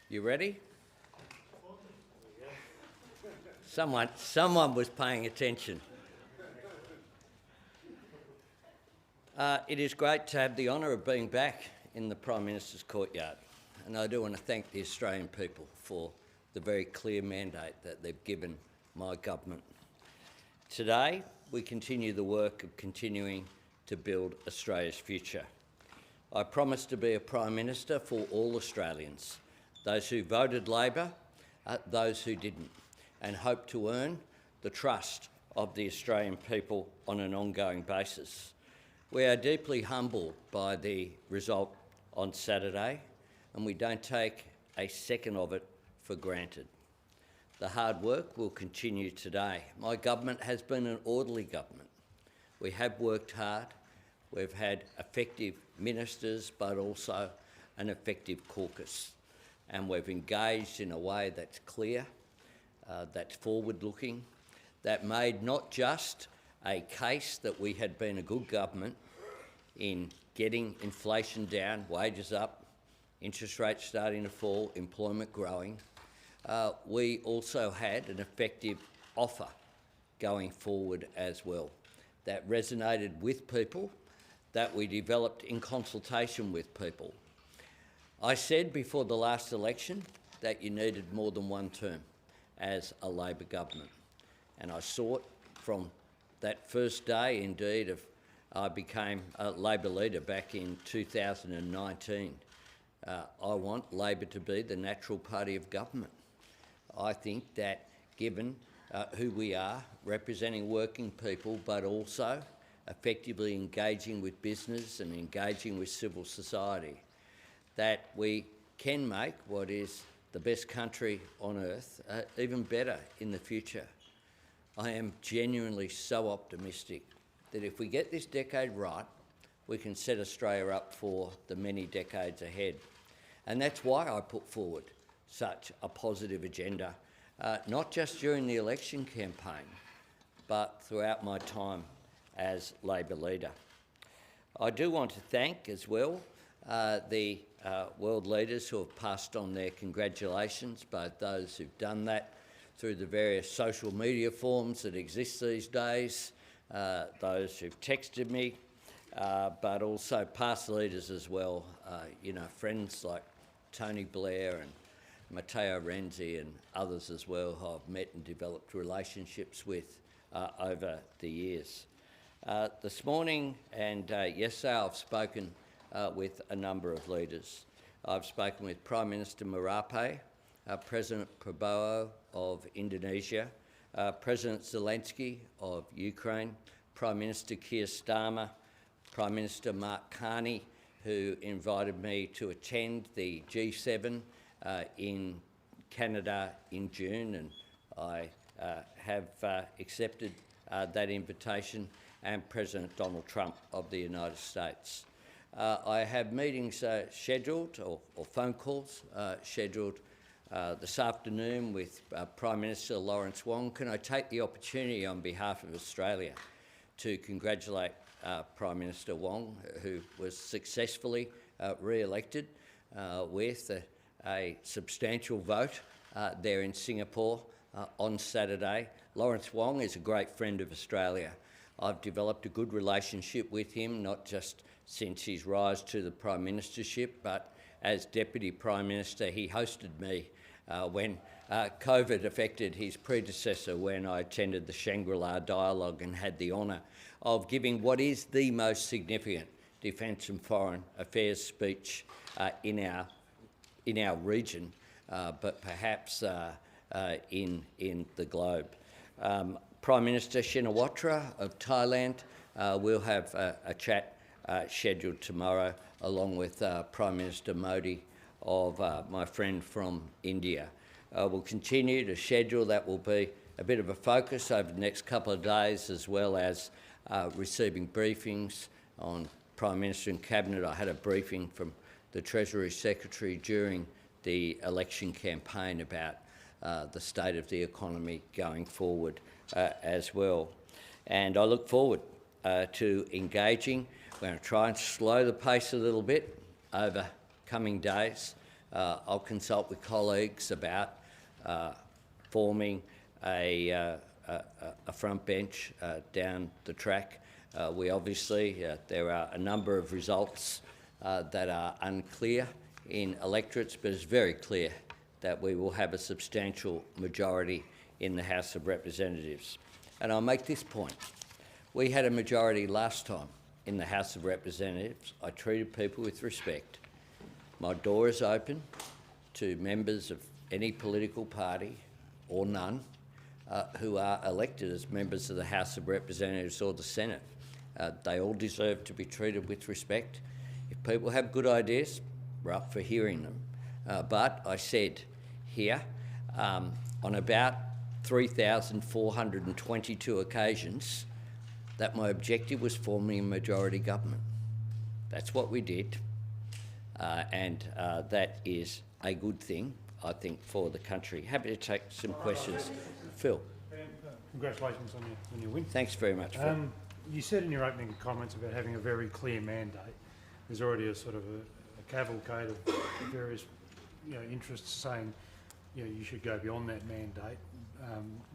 You ready? Someone was paying attention. It is great to have the honour of being back in the Prime Minister's courtyard, and I do want to thank the Australian people for the very clear mandate that they've given my government. Today, we continue the work of continuing to build Australia's future. I promise to be a Prime Minister for all Australians, those who voted Labor, those who didn't, and hope to earn the trust of the Australian people on an ongoing basis. We are deeply humbled by the result on Saturday, and we don't take a second of it for granted. The hard work will continue today. My government has been an orderly government. We have worked hard. We've had effective ministers, but also an effective caucus. And we've engaged in a way that's clear, that's forward-looking, that made not just a case that we had been a good government in getting inflation down, wages up, interest rates starting to fall, employment growing. We also had an effective offer going forward as well that resonated with people, that we developed in consultation with people. I said before the last election that you needed more than one term as a Labor government, and I saw it from that first day, indeed, of I became a Labor leader back in 2019. I want Labor to be the natural party of government. I think that given who we are, representing working people, but also effectively engaging with business and engaging with civil society, that we can make what is the best country on earth even better in the future. I am genuinely so optimistic that if we get this decade right, we can set Australia up for the many decades ahead. And that's why I put forward such a positive agenda, not just during the election campaign, but throughout my time as Labor leader. I do want to thank as well the world leaders who have passed on their congratulations, both those who've done that through the various social media forms that exist these days, those who've texted me, but also past leaders as well, friends like Tony Blair and Matteo Renzi and others as well who I've met and developed relationships with over the years. This morning and yesterday I've spoken with a number of leaders. I've spoken with Prime Minister Marape, President Prabowo of Indonesia, President Zelensky of Ukraine, Prime Minister Keir Starmer, Prime Minister Mark Carney, who invited me to attend the G7 in Canada in June, and I have accepted that invitation, and President Donald Trump of the United States. I have meetings scheduled, or phone calls scheduled this afternoon with Prime Minister Lawrence Wong. Can I take the opportunity on behalf of Australia to congratulate Prime Minister Wong, who was successfully re-elected with a substantial vote there in Singapore on Saturday. Lawrence Wong is a great friend of Australia. I've developed a good relationship with him, not just since his rise to the Prime Ministership, but as Deputy Prime Minister. He hosted me when COVID affected his predecessor, when I attended the Shangri-La Dialogue and had the honour of giving what is the most significant defence and foreign affairs speech in our region, but perhaps in the globe. Prime Minister Shinawatra of Thailand will have a chat scheduled tomorrow, along with Prime Minister Modi of my friend from India. We'll continue to schedule. That will be a bit of a focus over the next couple of days, as well as receiving briefings on Prime Minister and Cabinet. I had a briefing from the Treasury Secretary during the election campaign about the state of the economy going forward as well. And I look forward to engaging. We're going to try and slow the pace a little bit over coming days, I'll consult with colleagues about forming a front bench down the track. We obviously, there are a number of results that are unclear in electorates, but it's very clear that we will have a substantial majority in the House of Representatives. And I'll make this point. We had a majority last time in the House of Representatives. I treated people with respect. My door is open to members of any political party or none who are elected as members of the House of Representatives or the Senate. They all deserve to be treated with respect. If people have good ideas, we're up for hearing them. But I said here, on about 3,422 occasions, that my objective was forming a majority government. That's what we did, and that is a good thing, I think, for the country. Happy to take some questions. Phil. Congratulations on your win. Thanks very much, Phil. You said in your opening comments about having a very clear mandate. There's already a sort of a cavalcade of various interests saying you should go beyond that mandate.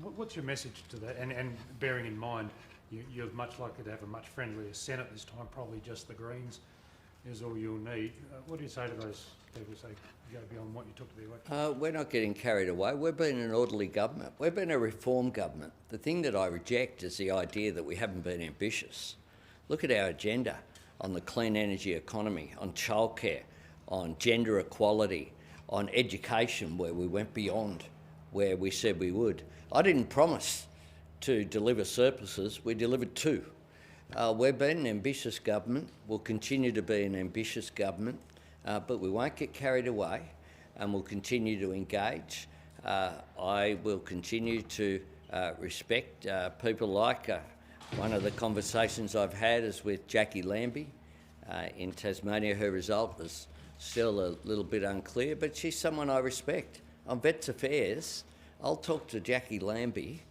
What's your message to that? And bearing in mind, you're much likely to have a much friendlier Senate this time, probably just the Greens is all you'll need. What do you say to those people who say go beyond what you took to the election? We're not getting carried away. We've been an orderly government. We've been a reform government. The thing that I reject is the idea that we haven't been ambitious. Look at our agenda on the clean energy economy, on childcare, on gender equality, on education, where we went beyond where we said we would. I didn't promise to deliver surpluses. We delivered two. We've been an ambitious government. We'll continue to be an ambitious government, but we won't get carried away, and we'll continue to engage. I will continue to respect people like one of the conversations I've had is with Jackie Lambie in Tasmania. Her result was still a little bit unclear, but she's someone I respect. On Vets Affairs, I'll talk to Jackie Lambie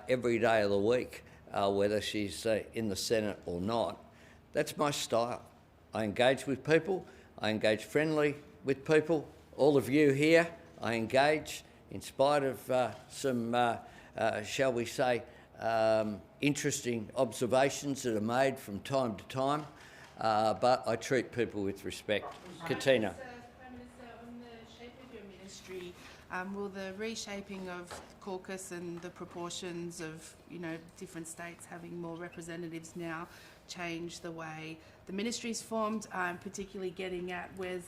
every day of the week, whether she's in the Senate or not. That's my style. I engage with people. I engage friendly with people. All of you here, I engage in spite of some, shall we say, interesting observations that are made from time to time, but I treat people with respect. Katina. Prime Minister, on the shape of your ministry, will the reshaping of caucus and the proportions of different states having more representatives now change the way the ministry is formed, particularly getting at when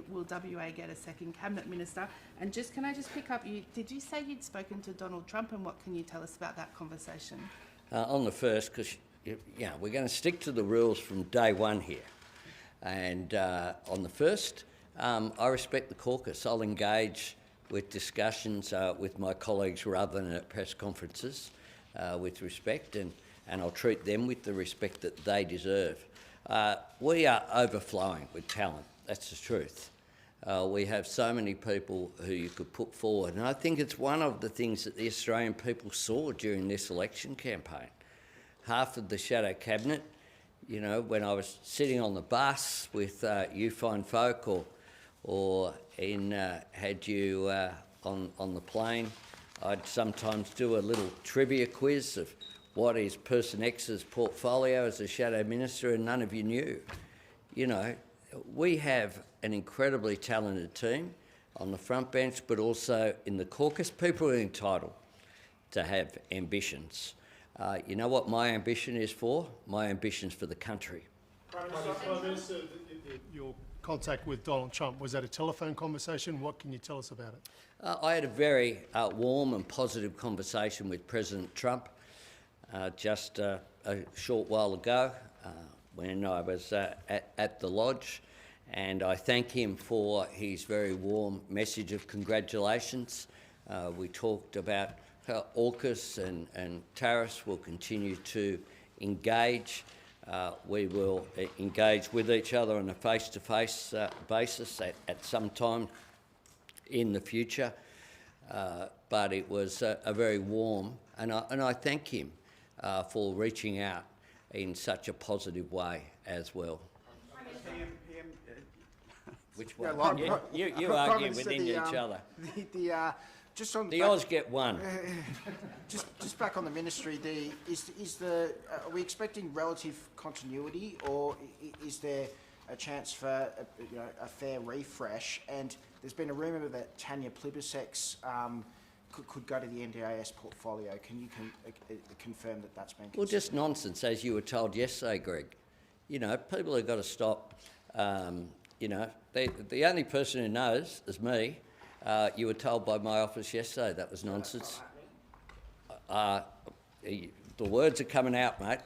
will WA get a second cabinet minister? And can I just pick up, did you say you'd spoken to Donald Trump, and what can you tell us about that conversation? On the first, because we're going to stick to the rules from day one here. And on the first, I respect the caucus. I'll engage with discussions with my colleagues rather than at press conferences with respect, and I'll treat them with the respect that they deserve. We are overflowing with talent, that's the truth. We have so many people who you could put forward, and I think it's one of the things that the Australian people saw during this election campaign. Half of the shadow cabinet, when I was sitting on the bus with you fine folk, or had you on the plane, I'd sometimes do a little trivia quiz of what is person X's portfolio as a shadow minister, and none of you knew. We have an incredibly talented team on the front bench, but also in the caucus. People are entitled to have ambitions. You know what my ambition is for? My ambition's for the country. Prime Minister, your contact with Donald Trump, was that a telephone conversation? What can you tell us about it? I had a very warm and positive conversation with President Trump just a short while ago when I was at the lodge, and I thank him for his very warm message of congratulations. We talked about how AUKUS and tariffs will continue to engage. We will engage with each other on a face-to-face basis at some time in the future. But it was a very warm, and I thank him for reaching out in such a positive way as well. Which Yeah, one? like You Prime argue Minister, within each other. Just on The back- Oz get one. just back on the ministry, are we expecting relative continuity, or is there a chance for a fair refresh? And there's been a rumour that Tanya Plibersek's could go to the NDIS portfolio. Can you confirm that that's been considered? Well, just nonsense, as you were told yesterday, Greg. You know, people have got to stop. The only person who knows is me. You were told by my office yesterday that was nonsense. The words are coming out, mate.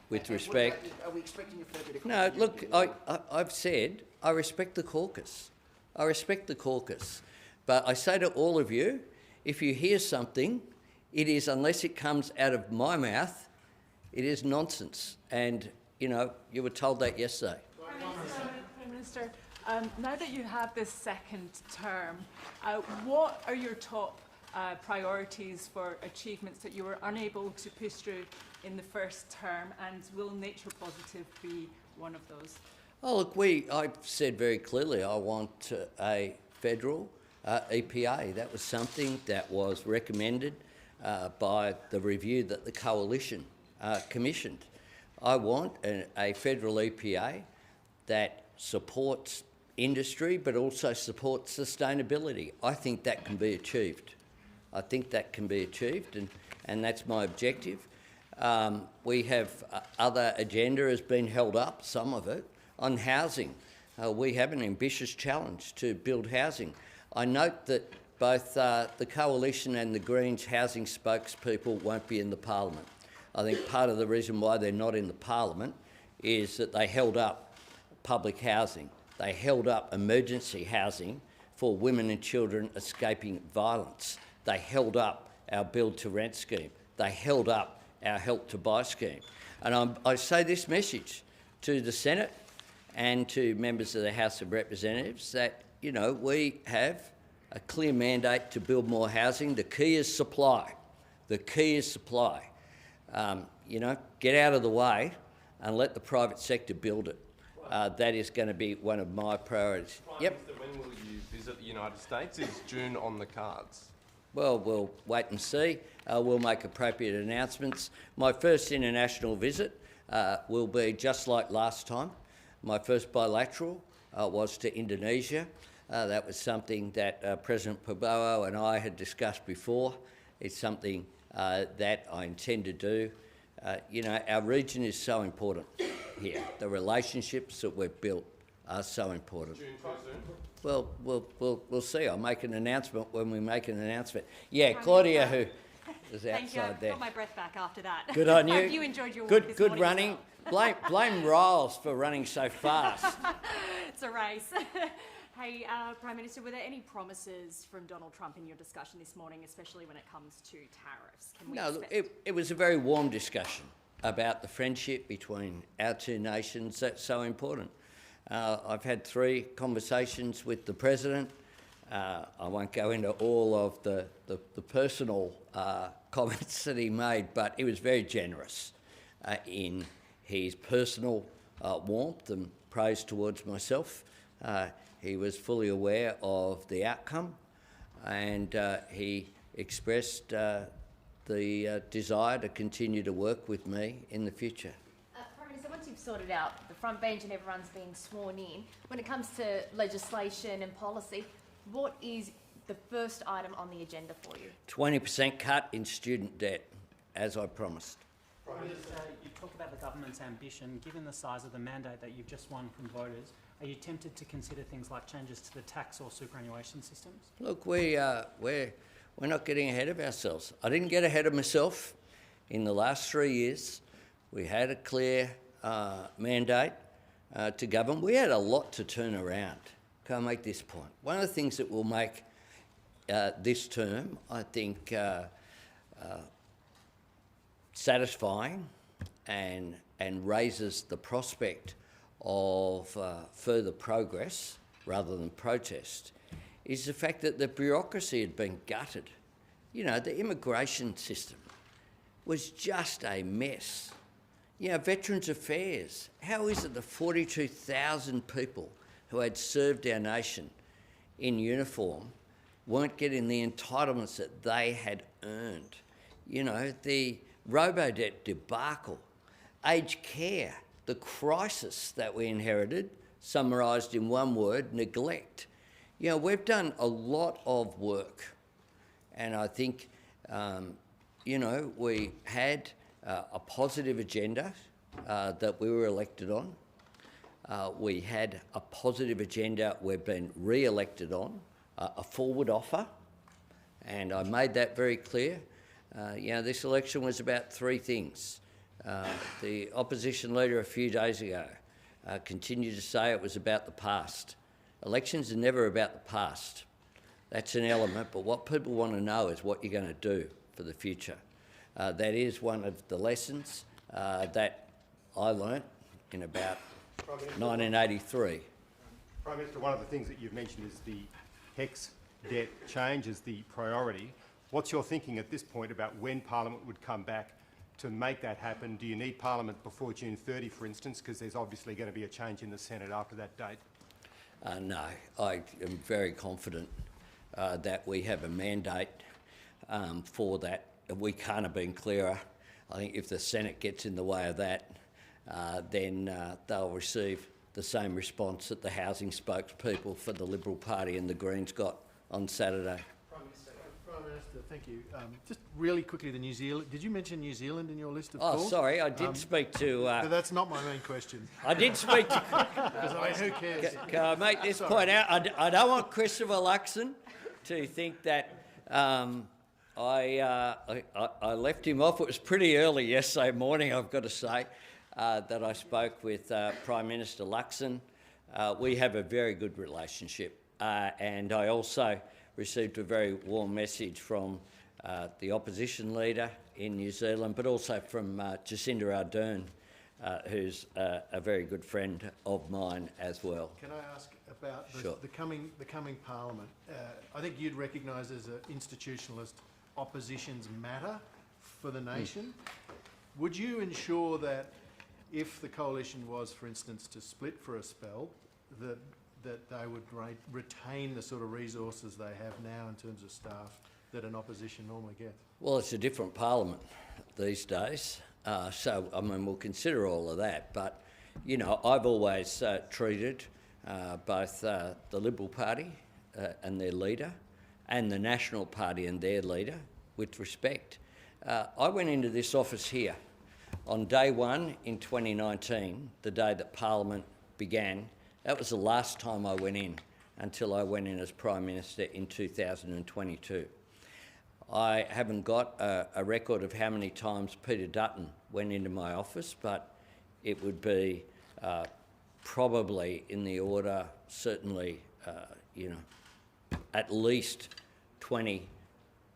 With respect. Are we expecting a fair bit of No, continuity? look, I've said I respect the caucus. I respect the caucus. But I say to all of you, if you hear something, it is, unless it comes out of my mouth, it is nonsense. And, you were told that yesterday. Prime Minister, now that you have this second term, what are your top priorities for achievements that you were unable to push through in the first term, and will Nature Positive be one of those? Oh, look, I've said very clearly I want a federal EPA. That was something that was recommended by the review that the Coalition commissioned. I want a federal EPA that supports industry but also supports sustainability. I think that can be achieved. And that's my objective. We have other agenda has been held up, some of it, on housing. We have an ambitious challenge to build housing. I note that both the Coalition and the Greens housing spokespeople won't be in the Parliament. I think part of the reason why they're not in the Parliament is that they held up public housing. They held up emergency housing for women and children escaping violence. They held up our build to rent scheme. They held up our help to buy scheme. And I say this message to the Senate and to members of the House of Representatives that, we have a clear mandate to build more housing. The key is supply. Get out of the way and let the private sector build it. That is going to be one of my priorities. Prime Minister, when will you visit the United States? Is June on the cards? Well, we'll wait and see. We'll make appropriate announcements. My first international visit will be just like last time. My first bilateral was to Indonesia. That was something that President Prabowo and I had discussed before. It's something that I intend to do. Our region is so important here. The relationships that we've built are so important. June too soon? Well, we'll see. I'll make an announcement when we make an announcement. Yeah, Claudia, who is Thank you. outside I there. got my breath back after that. Good on you. Hope you enjoyed your walk this Good morning as running. well. Blame Riles for running so fast. It's a race. Hey, Prime Minister, were there any promises from Donald Trump in your discussion this morning, especially when it comes to tariffs? Can we No, look, expect... it was a very warm discussion about the friendship between our two nations. That's so important. I've had 3 conversations with the President. I won't go into all of the personal comments that he made, but he was very generous in his personal warmth and praise towards myself. He was fully aware of the outcome, and he expressed the desire to continue to work with me in the future. Prime Minister, once you've sorted out the front bench and everyone's been sworn in, when it comes to legislation and policy, what is the first item on the agenda for you? 20% cut in student debt, as I promised. Prime Minister, you talk about the government's ambition. Given the size of the mandate that you've just won from voters, are you tempted to consider things like changes to the tax or superannuation systems? Look, we're not getting ahead of ourselves. I didn't get ahead of myself. In the last 3 years, we had a clear mandate to govern. We had a lot to turn around. Can I make this point? One of the things that will make this term, I think, satisfying and raises the prospect of further progress rather than protest is the fact that the bureaucracy had been gutted. The immigration system was just a mess. Veterans Affairs, how is it the 42,000 people who had served our nation in uniform weren't getting the entitlements that they had earned. You know, the robo-debt debacle, aged care, the crisis that we inherited, summarised in one word, neglect. You know, we've done a lot of work, and I think, you know, we had a positive agenda that we were elected on. We had a positive agenda we've been re-elected on, a forward offer, and I made that very clear. You know, this election was about three things. The opposition leader a few days ago continued to say it was about the past. Elections are never about the past. That's an element, but what people want to know is what you're going to do for the future. That is one of the lessons that I learnt in about 1983. Prime Minister, one of the things that you've mentioned is the HEX debt change as the priority. What's your thinking at this point about when Parliament would come back to make that happen? Do you need Parliament before June 30, for instance, because there's obviously going to be a change in the Senate after that date? No, I am very confident that we have a mandate for that. We can't have been clearer. I think if the Senate gets in the way of that, then they'll receive the same response that the housing spokespeople for the Liberal Party and the Greens got on Saturday. Prime Minister, thank you. Just really quickly, the New Zealand. Did you mention New Zealand in your list of Oh, calls? sorry, I did speak to... but that's not my main question. I did speak to... Because I mean, who cares? Can I make this point out? I don't want Christopher Luxon to think that I left him off. It was pretty early yesterday morning, I've got to say, that I spoke with Prime Minister Luxon. We have a very good relationship, and I also received a very warm message from the opposition leader in New Zealand, but also from Jacinda Ardern, who's a very good friend of mine as well. Can I ask about Sure. the coming Parliament? I think you'd recognise as an institutionalist, oppositions matter for the nation. Would you ensure that if the coalition was, for instance, to split for a spell, that they would retain the sort of resources they have now in terms of staff that an opposition normally gets? Well, it's a different parliament these days, so I mean we'll consider all of that. But you know, I've always treated both the Liberal Party and their leader, and the National Party and their leader with respect. I went into this office here on day one in 2019, the day that Parliament began. That was the last time I went in until I went in as Prime Minister in 2022. I haven't got a record of how many times Peter Dutton went into my office, but it would be probably in the order, certainly, you know, at least 20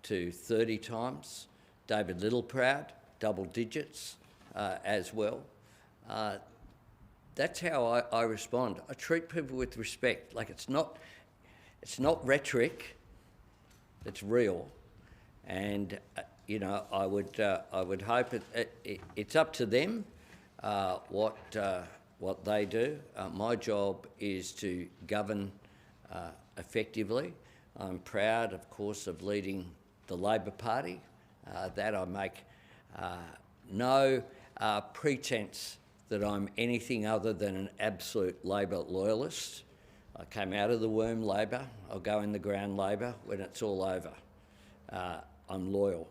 to 30 times. David Littleproud, double digits as well. That's how I respond. I treat people with respect. Like it's not rhetoric. It's real, and you know I would hope it's up to them what they do. My job is to govern effectively. I'm proud, of course, of leading the Labor Party. That I make no pretence that I'm anything other than an absolute Labor loyalist. I came out of the womb Labor. I'll go in the ground Labor when it's all over. I'm loyal.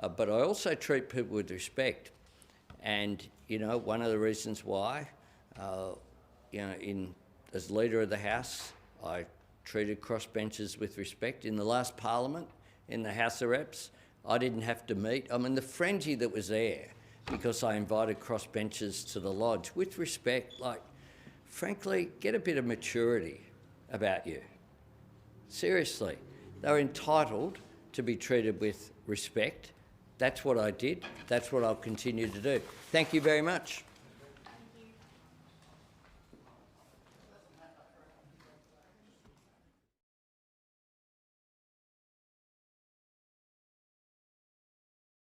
But I also treat people with respect. And, you know, one of the reasons why, you know, as leader of the House, I treated crossbenchers with respect. In the last Parliament, in the House of Reps, I didn't have to meet. I mean, the frenzy that was there because I invited crossbenchers to the lodge with respect, like, frankly, get a bit of maturity about you. Seriously, they were entitled to be treated with respect. That's what I did. That's what I'll continue to do. Thank you very much.